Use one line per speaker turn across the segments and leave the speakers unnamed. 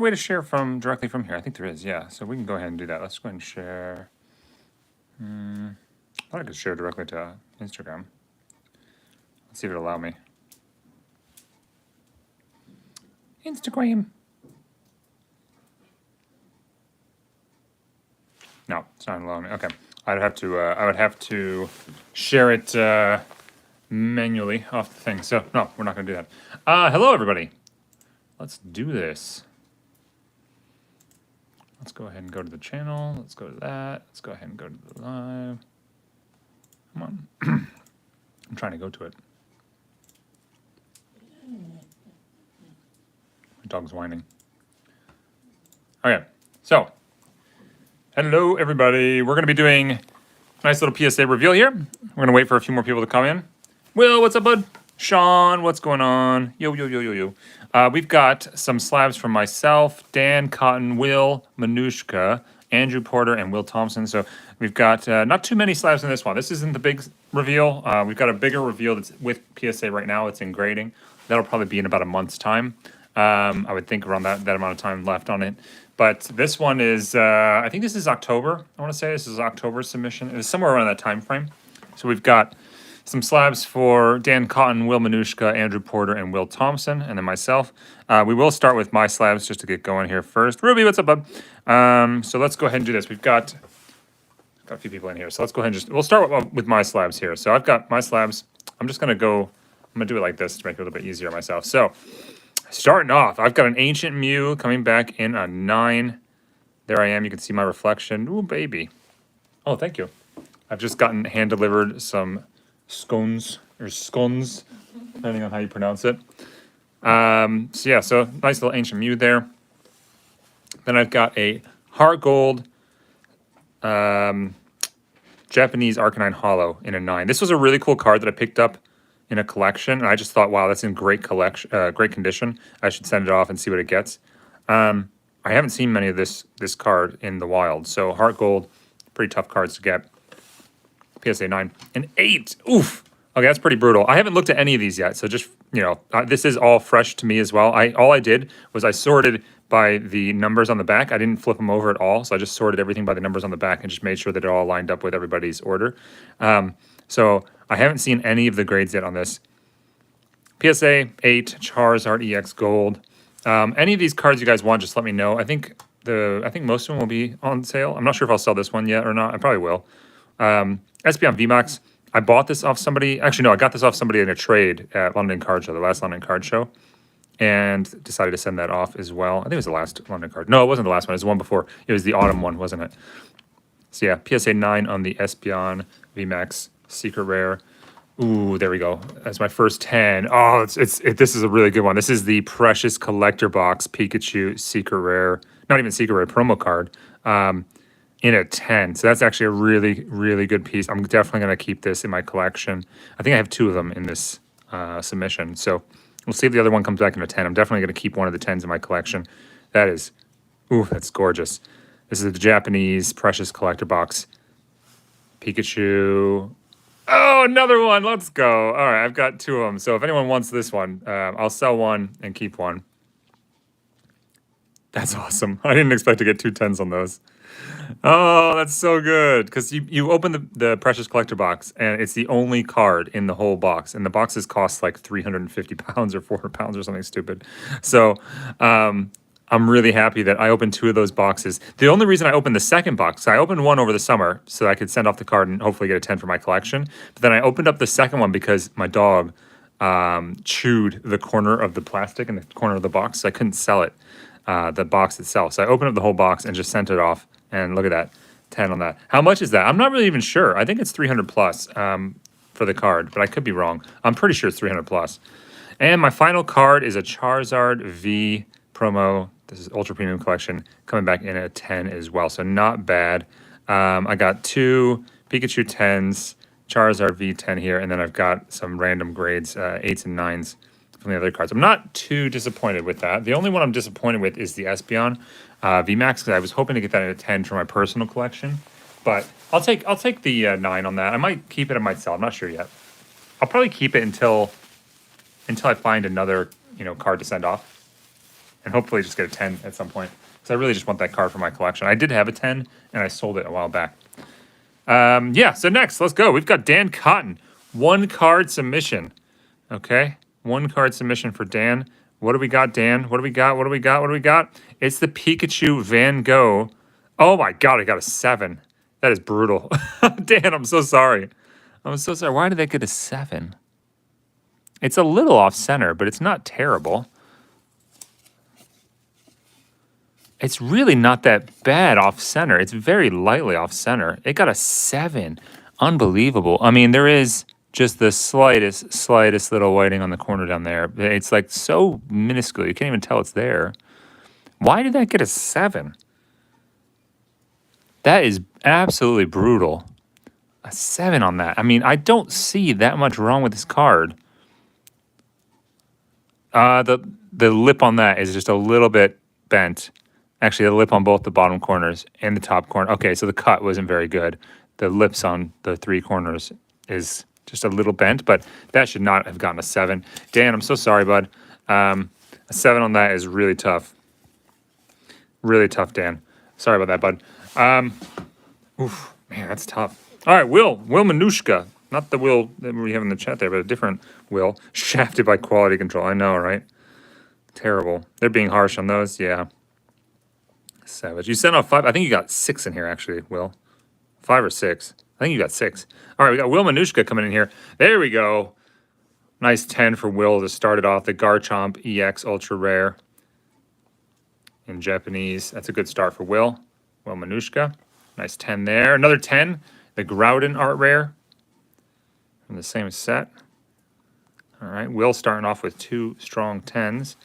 way to share from directly from here? I think there is, yeah. So we can go ahead and do that. Let's go ahead and share. I thought I could share directly to Instagram. Let's see if it'll allow me. Instagram. No, it's not allowing me. Okay, I would have to share it manually off the thing. So no, we're not going to do that. Hello, everybody. Let's do this. Let's go ahead and go to the channel. Let's go to that. Let's go ahead and go to the live. Come on. I'm trying to go to it. My dog's whining. Okay, so hello, everybody. We're going to be doing a nice little PSA reveal here. We're going to wait for a few more people to come in. Will, what's up, bud? Sean, what's going on? Yo, yo, yo, yo, yo. We've got some slabs from myself, Dan, Cotton, Will, Manushka, Andrew Porter, and Will Thompson. So we've got not too many slabs in this one. This isn't the big reveal. We've got a bigger reveal that's with PSA right now. It's in grading. That'll probably be in about a month's time. I would think around that amount of time left on it. But this one is, I think this is October. I want to say this is October submission. It was somewhere around that time frame. So we've got some slabs for Dan Cotton, Will Manushka, Andrew Porter, and Will Thompson, and then myself. We will start with my slabs just to get going here first. Ruby, what's up, bud? So let's go ahead and do this. We've got a few people in here. So let's go ahead and we'll start with my slabs here. So I've got my slabs. I'm going to do it like this to make it a little bit easier on myself. So starting off, I've got an Ancient Mew coming back in a 9. There I am. You can see my reflection. Ooh, baby. Oh, thank you. I've just gotten hand-delivered some scones, depending on how you pronounce it. So nice little Ancient Mew there. Then I've got a Heart Gold Japanese Arcanine Hollow in a 9. This was a really cool card that I picked up in a collection, and I just thought, wow, that's in great condition. I should send it off and see what it gets. I haven't seen many of this card in the wild, so Heart Gold, pretty tough cards to get. PSA 9. An 8! Oof! Okay, that's pretty brutal. I haven't looked at any of these yet, so just, this is all fresh to me as well. All I did was I sorted by the numbers on the back. I didn't flip them over at all, so I just sorted everything by the numbers on the back and just made sure that it all lined up with everybody's order. So I haven't seen any of the grades yet on this. PSA 8, Charizard EX Gold. Any of these cards you guys want, just let me know. I think most of them will be on sale. I'm not sure if I'll sell this one yet or not. I probably will. Espeon VMAX. I bought this off somebody. Actually, no, I got this off somebody in a trade at London Card Show, the last London Card Show, and decided to send that off as well. I think it was the last London Card. No, it wasn't the last one. It was the one before. It was the autumn one, wasn't it? So yeah, PSA 9 on the Espeon VMAX Secret Rare. Ooh, there we go. That's my first 10. Oh, this is a really good one. This is the Precious Collector Box Pikachu Secret Rare. Not even Secret Rare, promo card. In a 10. So that's actually a really, really good piece. I'm definitely going to keep this in my collection. I think I have 2 of them in this submission. So we'll see if the other one comes back in a 10. I'm definitely going to keep one of the 10s in my collection. That's gorgeous. This is the Japanese Precious Collector Box Pikachu. Oh, another one. Let's go. All right, I've got 2 of them. So if anyone wants this one, I'll sell one and keep one. That's awesome. I didn't expect to get 2 10s on those. Oh, that's so good. Because you open the Precious Collector box, and it's the only card in the whole box. And the boxes cost like 350 pounds or 400 pounds or something stupid. So I'm really happy that I opened 2 of those boxes. The only reason I opened the second box, I opened one over the summer so that I could send off the card and hopefully get a 10 for my collection. But then I opened up the second one because my dog chewed the corner of the plastic in the corner of the box. So I couldn't sell it, the box itself. So I opened up the whole box and just sent it off. And look at that, 10 on that. How much is that? I'm not really even sure. I think it's 300 plus for the card, but I could be wrong. I'm pretty sure it's 300 plus. And my final card is a Charizard V promo. This is Ultra Premium Collection coming back in at 10 as well. So not bad. I got 2 Pikachu 10s, Charizard V10 here, and then I've got some random grades, 8s and 9s from the other cards. I'm not too disappointed with that. The only one I'm disappointed with is the Espeon VMAX, because I was hoping to get that at a 10 for my personal collection. But I'll take the 9 on that. I might keep it, I might sell. I'm not sure yet. I'll probably keep it until I find another card to send off. and hopefully just get a 10 at some point. Because I really just want that card for my collection. I did have a 10, and I sold it a while back. Yeah, so next, let's go. We've got Dan Cotton. 1 card submission. Okay, 1 card submission for Dan. What do we got, Dan? What do we got? What do we got? What do we got? It's the Pikachu Van Gogh. Oh my God, I got a 7. That is brutal. Dan, I'm so sorry. I'm so sorry. Why did that get a 7? It's a little off center, but it's not terrible. It's really not that bad off center. It's very lightly off center. It got a 7. Unbelievable. I mean, there is just the slightest little whiting on the corner down there. It's like so minuscule. You can't even tell it's there. Why did that get a 7? That is absolutely brutal. A 7 on that. I mean, I don't see that much wrong with this card. The lip on that is just a little bit bent. Actually, the lip on both the bottom corners and the top corner. Okay, so the cut wasn't very good. The lips on the 3 corners is just a little bent, but that should not have gotten a 7. Dan, I'm so sorry, bud. A 7 on that is really tough. Really tough, Dan. Sorry about that, bud. Oof, man, that's tough. All right, Will Manushka. Not the Will that we have in the chat there, but a different Will. Shafted by quality control. I know, right? Terrible. They're being harsh on those. Yeah. Savage. You sent off 5. I think you got 6 in here, actually, Will. 5 or 6. I think you got 6. All right, we got Will Manushka coming in here. There we go. Nice 10 for Will to start it off. The Garchomp EX Ultra Rare in Japanese. That's a good start for Will. Will Manushka. Nice 10 there. Another 10. The Groudon Art Rare from the same set. All right, Will starting off with 2 strong 10s.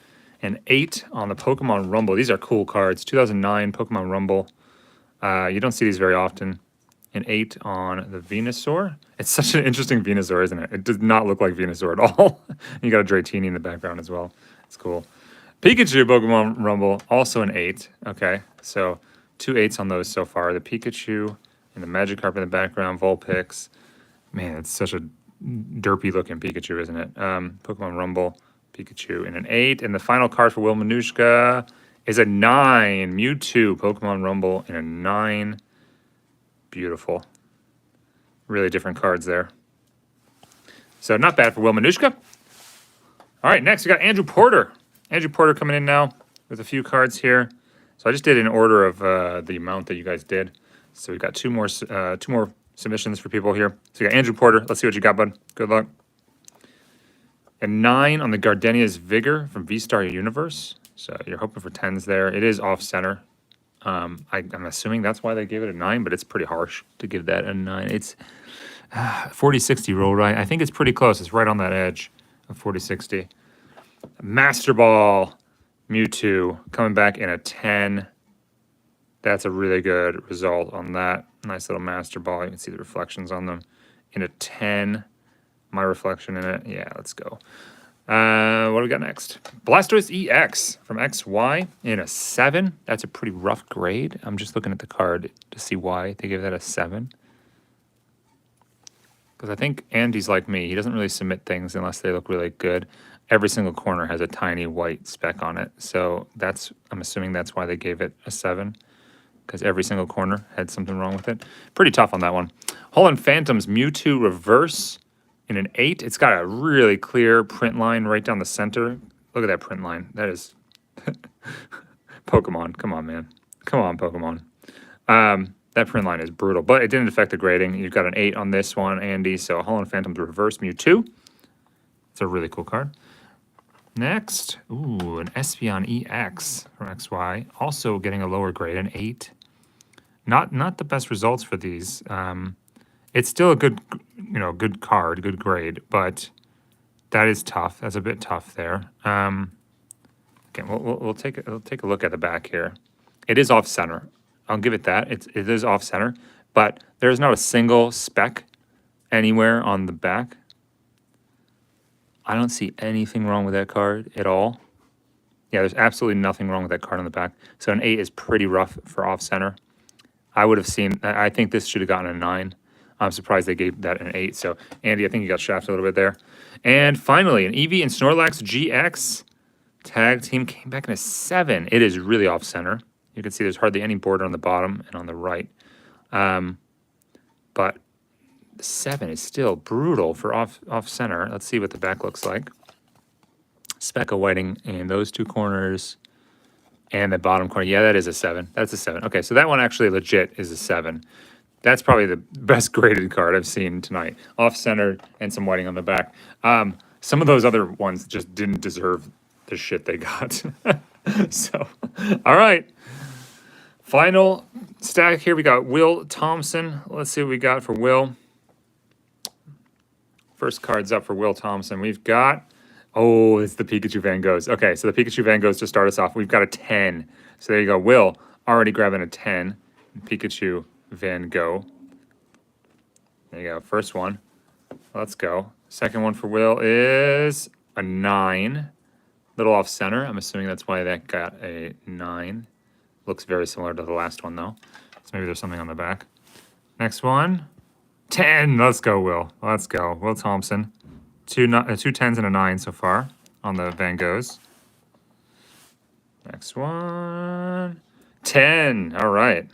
An 8 on the Pokemon Rumble. These are cool cards. 2009 Pokemon Rumble. You don't see these very often. An 8 on the Venusaur. It's such an interesting Venusaur, isn't it? It does not look like Venusaur at all. You got a Dratini in the background as well. It's cool. Pikachu Pokemon Rumble, also an 8. Okay, so 2 8s on those so far. The Pikachu and the Magikarp in the background. Vulpix. Man, it's such a derpy looking Pikachu, isn't it? Pokemon Rumble. Pikachu in an 8. And the final card for Will Manushka is a 9. Mewtwo, Pokemon Rumble in a 9. Beautiful. Really different cards there. So not bad for Will Manushka. All right, next we got Andrew Porter. Andrew Porter coming in now with a few cards here. So I just did an order of the amount that you guys did. So we got two more submissions for people here. So we got Andrew Porter. Let's see what you got, bud. Good luck. A 9 on the Gardenia's Vigor from V-Star Universe. So you're hoping for 10s there. It is off-center. I'm assuming that's why they gave it a 9, but it's pretty harsh to give that a 9. It's 40-60 roll, right? I think it's pretty close. It's right on that edge of 40-60. Master Ball Mewtwo coming back in a 10. That's a really good result on that. Nice little Master Ball. You can see the reflections on them. In a 10. My reflection in it. Yeah, let's go. What do we got next? Blastoise EX from XY in a 7. That's a pretty rough grade. I'm just looking at the card to see why they gave that a 7. Because I think Andy's like me. He doesn't really submit things unless they look really good. Every single corner has a tiny white speck on it. So I'm assuming that's why they gave it a 7. Because every single corner had something wrong with it. Pretty tough on that one. Holland Phantoms Mewtwo Reverse in an 8. It's got a really clear print line right down the center. Look at that print line. That is Pokemon. Come on, man. Come on, Pokemon. That print line is brutal, but it didn't affect the grading. You've got an 8 on this one, Andy. So Holland Phantoms Reverse Mewtwo. It's a really cool card. Next, ooh, an Espeon EX from XY. Also getting a lower grade, an 8. Not the best results for these. It's still a good, good card, good grade, but that is tough. That's a bit tough there. Okay, we'll take a look at the back here. It is off center. I'll give it that. It is off center, but there's not a single speck anywhere on the back. I don't see anything wrong with that card at all. Yeah, there's absolutely nothing wrong with that card on the back. So an 8 is pretty rough for off center. I think this should have gotten a 9. I'm surprised they gave that an 8. So, Andy, I think you got shafted a little bit there. And finally, an Eevee and Snorlax GX Tag team came back in a 7. It is really off center. You can see there's hardly any border on the bottom and on the right. But the 7 is still brutal for off center. Let's see what the back looks like. Speck of whiting in those two corners and the bottom corner. Yeah, that is a 7. That's a 7. Okay, so that one actually legit is a 7. That's probably the best graded card I've seen tonight. Off center and some whiting on the back. Some of those other ones just didn't deserve the shit they got. So, all right. Final stack here. We got Will Thompson. Let's see what we got for Will. First card's up for Will Thompson. We've got, oh, it's the Pikachu Van Goghs. Okay, so the Pikachu Van Goghs to start us off. We've got a 10. So there you go. Will already grabbing a 10. Pikachu Van Gogh. There you go. First one. Let's go. Second one for Will is a 9. Little off center. I'm assuming that's why that got a 9. Looks very similar to the last one, though. So maybe there's something on the back. Next one. 10. Let's go, Will. Let's go. Will Thompson. Two 10s and a 9 so far on the Van Goghs. Next one. 10. All right.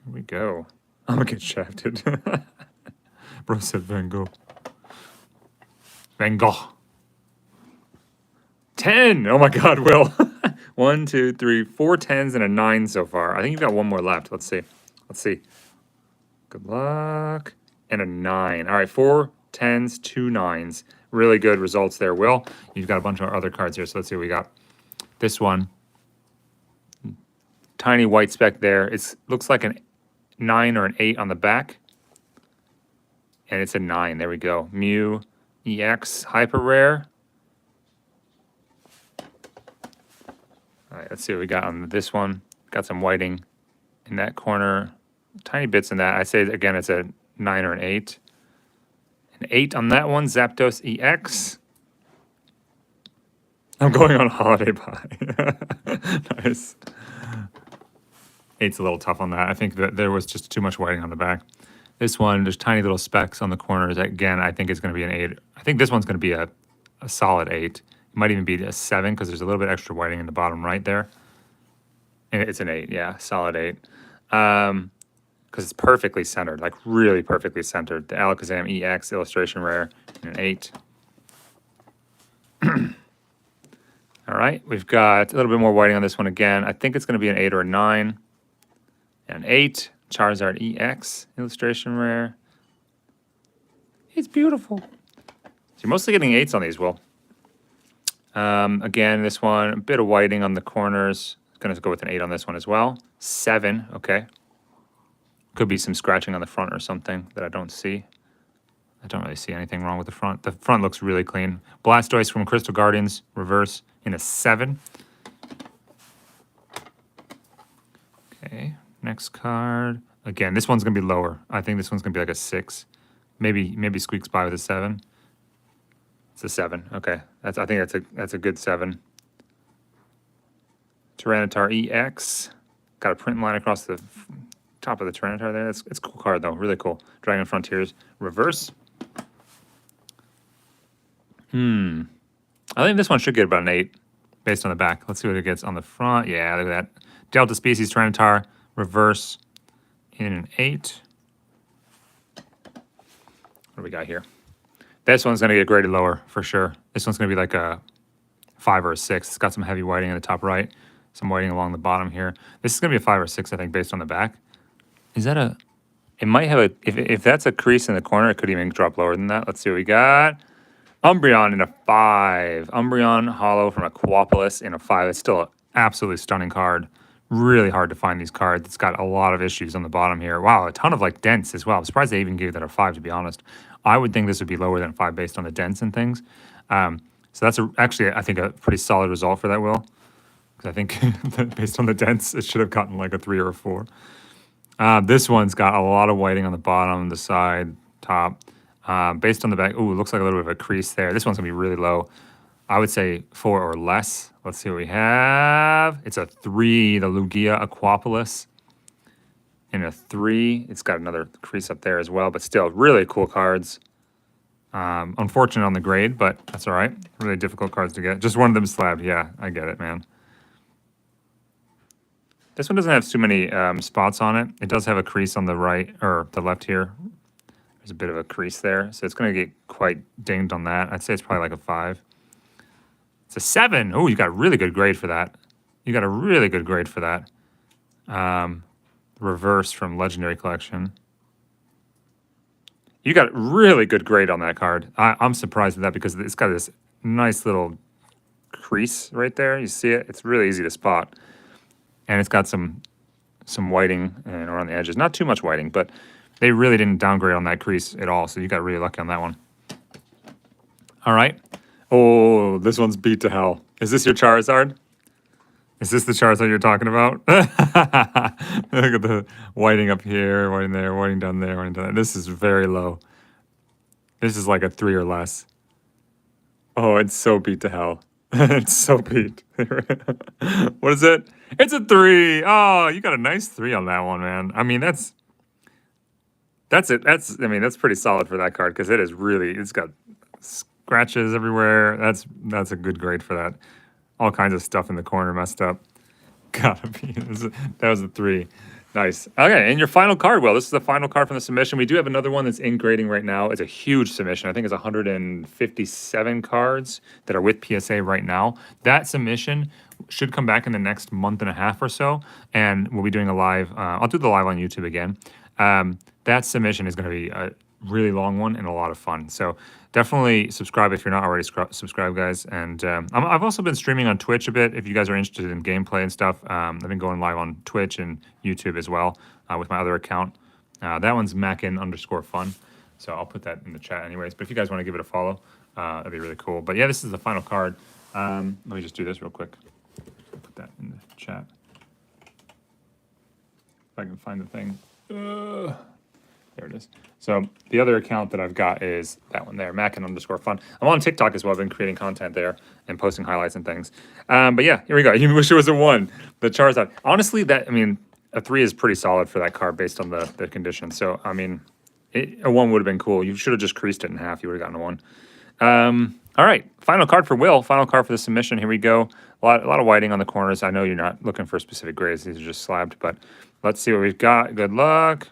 Here we go. I'm going to get shafted. Bro said Van Gogh. Van Gogh. 10. Oh my God, Will. 1, 2, 3, 4 10s and a 9 so far. I think you've got one more left. Let's see. Let's see. Good luck. And a 9. All right, 4 10s, 2 9s. Really good results there, Will. You've got a bunch of other cards here, so let's see what we got. This one. Tiny white speck there. It looks like an 9 or an 8 on the back. And it's a 9. There we go. Mew EX Hyper Rare. All right, let's see what we got on this one. Got some whiting in that corner. Tiny bits in that. I say, again, it's a 9 or an 8. An 8 on that one. Zapdos EX. I'm going on holiday buy. Nice. 8's a little tough on that. I think that there was just too much whiting on the back. This one, there's tiny little specks on the corners. Again, I think it's going to be an 8. I think this one's going to be a solid 8. It might even be a 7 because there's a little bit extra whiting in the bottom right there. And it's an 8, yeah, solid 8. Because it's perfectly centered, like really perfectly centered. The Alakazam EX illustration rare, an 8. All right, we've got a little bit more whiting on this one again. I think it's going to be an 8 or a 9. An 8. Charizard EX illustration rare. It's beautiful. So you're mostly getting 8s on these, Will. Again, this one, a bit of whiting on the corners. Going to go with an 8 on this one as well. 7, okay. Could be some scratching on the front or something that I don't see. I don't really see anything wrong with the front. The front looks really clean. Blastoise from Crystal Guardians, reverse in a 7. Okay, next card. Again, this one's going to be lower. I think this one's going to be like a 6. Maybe squeaks by with a 7. It's a 7. Okay, I think that's a good 7. Tyranitar EX. Got a print line across the top of the Tyranitar there. It's a cool card though, really cool. Dragon Frontiers reverse. I think this one should get about an 8 based on the back. Let's see what it gets on the front. Yeah, look at that. Delta Species Tyranitar reverse in an 8. What do we got here? This one's going to get graded lower for sure. This one's going to be like a 5 or a 6. It's got some heavy whiting in the top right. Some whiting along the bottom here. This is going to be a 5 or 6, I think, based on the back. Is that a... It might have a... If that's a crease in the corner, it could even drop lower than that. Let's see what we got. Umbreon in a 5. Umbreon Hollow from Aquapolis in a 5. It's still an absolutely stunning card. Really hard to find these cards. It's got a lot of issues on the bottom here. Wow, a ton of like dents as well. I'm surprised they even gave that a 5, to be honest. I would think this would be lower than 5 based on the dents and things. So that's actually, I think, a pretty solid result for that, Will. Because I think that based on the dents, it should have gotten like a 3 or a 4. This one's got a lot of whiting on the bottom, the side, top. Based on the back, ooh, it looks like a little bit of a crease there. This one's going to be really low. I would say 4 or less. Let's see what we have. It's a 3, the Lugia Aquapolis. In a 3. It's got another crease up there as well, but still, really cool cards. Unfortunate on the grade, but that's all right. Really difficult cards to get. Just one of them slabbed. Yeah, I get it, man. This one doesn't have too many spots on it. It does have a crease on the right, or the left here. There's a bit of a crease there, so it's going to get quite dinged on that. I'd say it's probably like a 5. It's a 7. Oh, you got a really good grade for that. You got a really good grade for that. Reverse from Legendary Collection. You got a really good grade on that card. I'm surprised at that because it's got this nice little crease right there. You see it? It's really easy to spot. And it's got some whiting around the edges. Not too much whiting, but they really didn't downgrade on that crease at all. So you got really lucky on that one. All right. Oh, this one's beat to hell. Is this your Charizard? Is this the Charizard you're talking about? Look at the whiting up here, whiting there, whiting down there, whiting down there. This is very low. This is like a 3 or less. Oh, it's so beat to hell. It's so beat. What is it? It's a 3. Oh, you got a nice 3 on that one, man. I mean, that's it. I mean, that's pretty solid for that card because it is really, it's got scratches everywhere. That's a good grade for that. All kinds of stuff in the corner messed up. Gotta be. That was a 3. Nice. Okay, and your final card, Will. This is the final card from the submission. We do have another one that's in grading right now. It's a huge submission. I think it's 157 cards that are with PSA right now. That submission should come back in the next month and a half or so, and we'll be doing a live. I'll do the live on YouTube again. That submission is going to be a really long one and a lot of fun. So definitely subscribe if you're not already subscribed, guys. And I've also been streaming on Twitch a bit. If you guys are interested in gameplay and stuff, I've been going live on Twitch and YouTube as well with my other account. That one's Mackin_fun. So I'll put that in the chat anyways. But if you guys want to give it a follow, that'd be really cool. But yeah, this is the final card. Let me just do this real quick. Put that in the chat. If I can find the thing. There it is. So the other account that I've got is that one there, Mackin_fun. I'm on TikTok as well. I've been creating content there and posting highlights and things. But yeah, here we go. You wish it was a 1. The Charizard. Honestly, a 3 is pretty solid for that card based on the condition. So, I mean, a 1 would have been cool. You should have just creased it in half. You would have gotten a 1. All right, final card for Will. Final card for the submission. Here we go. A lot of whiting on the corners. I know you're not looking for specific grades. These are just slabbed, but let's see what we've got. Good luck.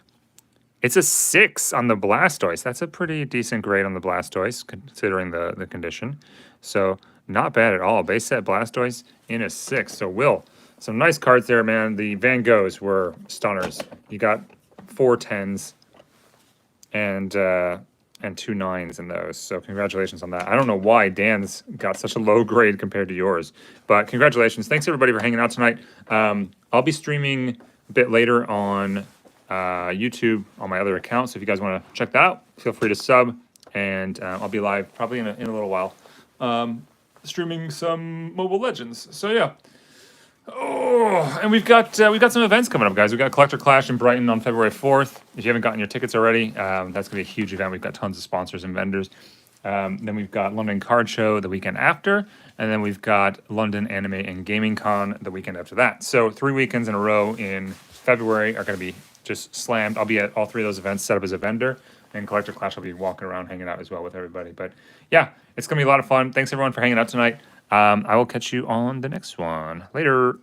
It's a 6 on the Blastoise. That's a pretty decent grade on the Blastoise, considering the condition. So not bad at all. Base set Blastoise in a 6. So Will, some nice cards there, man. The Van Goghs were stunners. You got 4 10s and 2 9s in those. So congratulations on that. I don't know why Dan's got such a low grade compared to yours, but congratulations. Thanks everybody for hanging out tonight. I'll be streaming a bit later on YouTube on my other account. So if you guys want to check that out, feel free to sub, and I'll be live probably in a little while, streaming some Mobile Legends. So yeah. Oh, and we've got some events coming up, guys. We've got Collector Clash in Brighton on February 4th. If you haven't gotten your tickets already, that's going to be a huge event. We've got tons of sponsors and vendors. Then we've got London Card Show the weekend after, and then we've got London Anime and Gaming Con the weekend after that. So 3 weekends in a row in February are going to be just slammed. I'll be at all 3 of those events set up as a vendor, and Collector Clash will be walking around hanging out as well with everybody. But yeah, it's going to be a lot of fun. Thanks everyone for hanging out tonight. I will catch you on the next one. Later.